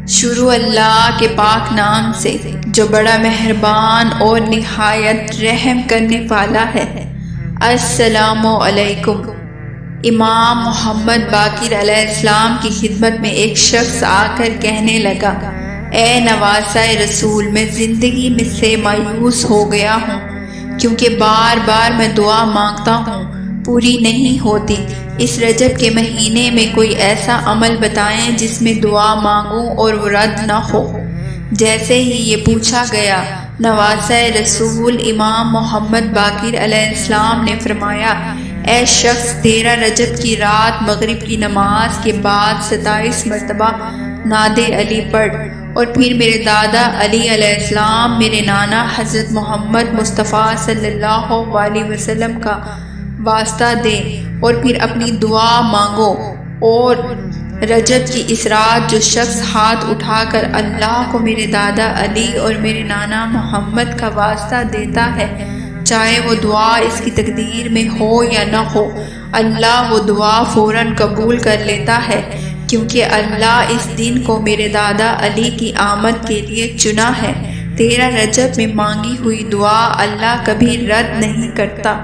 شروع اللہ کے پاک نام سے جو بڑا مہربان اور نہایت رحم کرنے والا ہے۔ السلام علیکم۔ امام محمد باقر علیہ السلام کی خدمت میں ایک شخص آ کر کہنے لگا، اے نواسہ رسول، میں زندگی میں سے مایوس ہو گیا ہوں کیونکہ بار بار میں دعا مانگتا ہوں پوری نہیں ہوتی۔ اس رجب کے مہینے میں کوئی ایسا عمل بتائیں جس میں دعا مانگوں اور وہ رد نہ ہو۔ جیسے ہی یہ پوچھا گیا، نواسہ رسول امام محمد باقر علیہ السلام نے فرمایا، اے شخص، 13 رجب کی رات مغرب کی نماز کے بعد 27 مرتبہ نعت علی پڑھ، اور پھر میرے دادا علی علیہ السلام، میرے نانا حضرت محمد مصطفیٰ صلی اللہ علیہ وسلم کا واسطہ دے، اور پھر اپنی دعا مانگو۔ اور رجب کی اس رات جو شخص ہاتھ اٹھا کر اللہ کو میرے دادا علی اور میرے نانا محمد کا واسطہ دیتا ہے، چاہے وہ دعا اس کی تقدیر میں ہو یا نہ ہو، اللہ وہ دعا فوراً قبول کر لیتا ہے، کیونکہ اللہ اس دن کو میرے دادا علی کی آمد کے لیے چنا ہے۔ 13 رجب میں مانگی ہوئی دعا اللہ کبھی رد نہیں کرتا۔